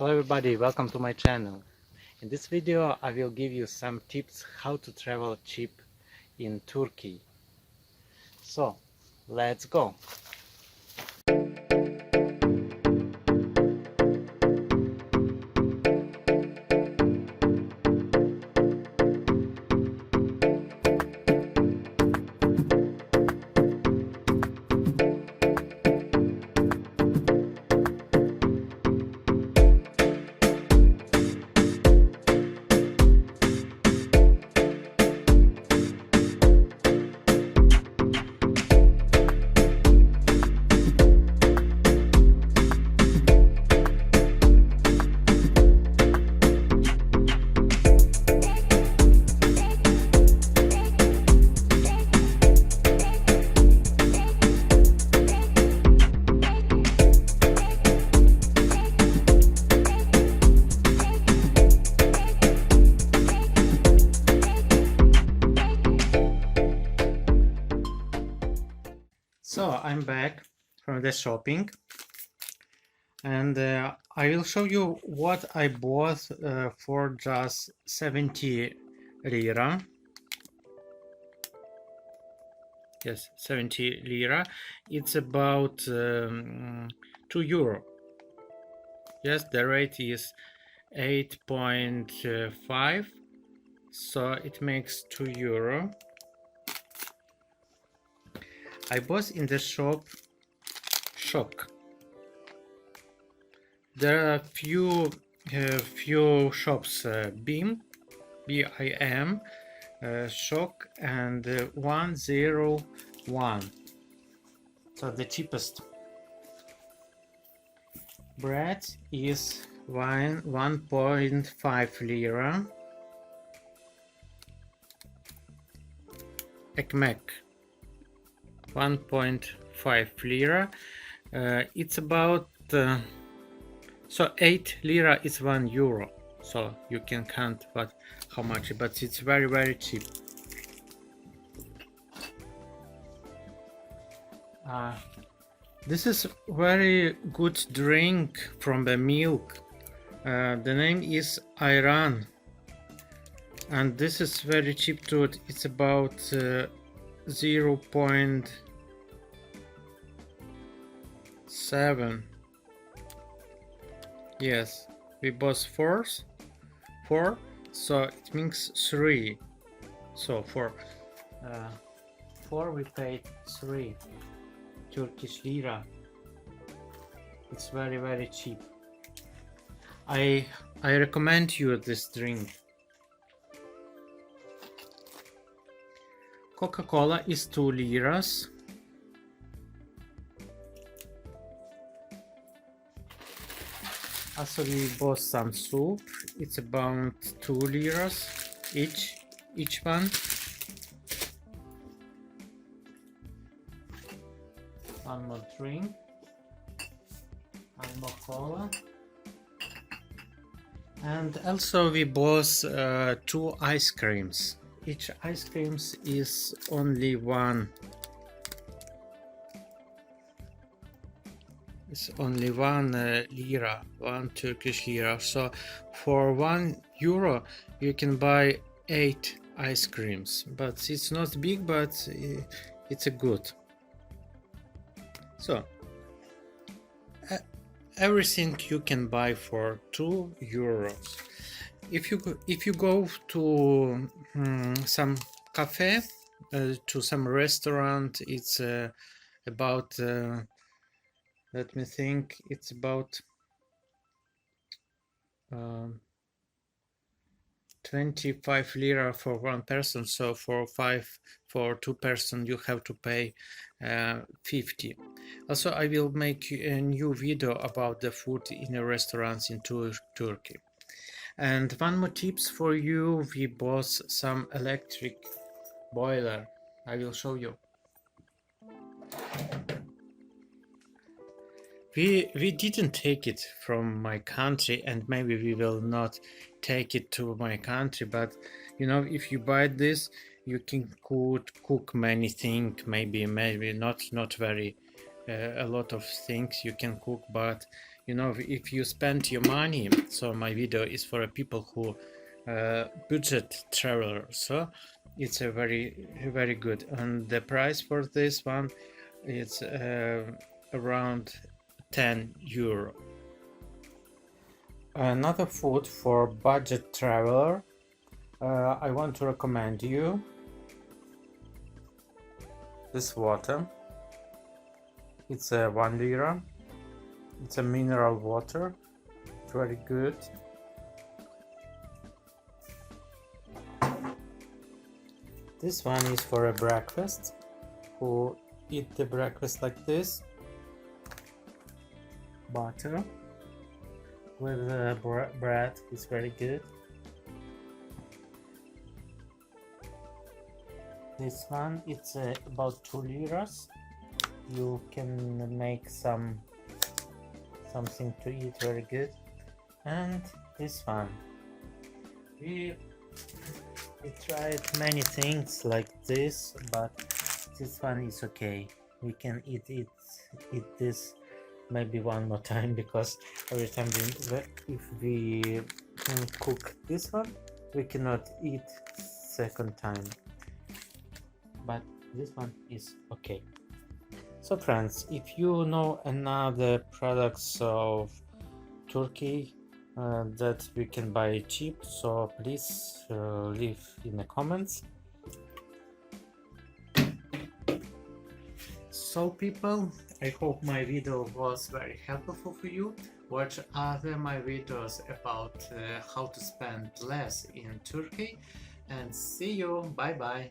Hello everybody, welcome to my channel. In this video I will give you some tips how to travel cheap in Turkey. So let's go. So I'm back from the shopping and I will show you what I bought for just 70 lira. Yes, 70 lira. It's about 2 euro. Yes, the rate is 8.5, so it makes 2 euro. I bought in the shop Shock. There are few shops, BIM, BIM, Shock, and 101. So the cheapest bread is 1.5 lira. Ekmek 1.5 lira. It's about so 8 lira is 1 euro, so you can count how much, but it's very cheap. This is very good drink from the milk. The name is Ayran, and this is very cheap too. It's about 0.7. Yes, we bought four, so it means 3. So for 4 we paid 3 Turkish lira. It's very cheap. I recommend you this drink. Coca-Cola is 2 liras. Also we bought some soup. It's about 2 liras each one. One more drink. One more cola. And also we bought 2 ice creams. Each ice cream is only 1. It's only 1 lira, 1 Turkish lira. So for 1 euro you can buy 8 ice creams. But it's not big, but it's a good. So everything you can buy for 2 euros. If you go to some cafe, to some restaurant, it's about let me think, it's about 25 lira for 1 person. So for 2 person you have to pay 50. Also I will make a new video about the food in the restaurants in Turkey. And one more tips for you, we bought some electric boiler. I will show you. We didn't take it from my country, and maybe we will not take it to my country, but you know, if you buy this you can cook many things, maybe not very a lot of things you can cook, but you know, if you spend your money, so my video is for people who budget traveler, so it's a very good, and the price for this one is around 10 euro. Another food for budget traveler, I want to recommend you this water. It's a 1 lira. It's a mineral water. It's very good. This one is for a breakfast. Who eat the breakfast like this? Butter with bread is very good. This one, it's about 2 liras. You can make something to eat very good. And this one, we tried many things like this, but this one is okay. We can eat this maybe one more time, because every time if we cook this one, we cannot eat second time. But this one is okay. So friends, if you know another products of Turkey that we can buy cheap, so please leave in the comments. So people, I hope my video was very helpful for you. Watch other my videos about how to spend less in Turkey, and see you. Bye bye.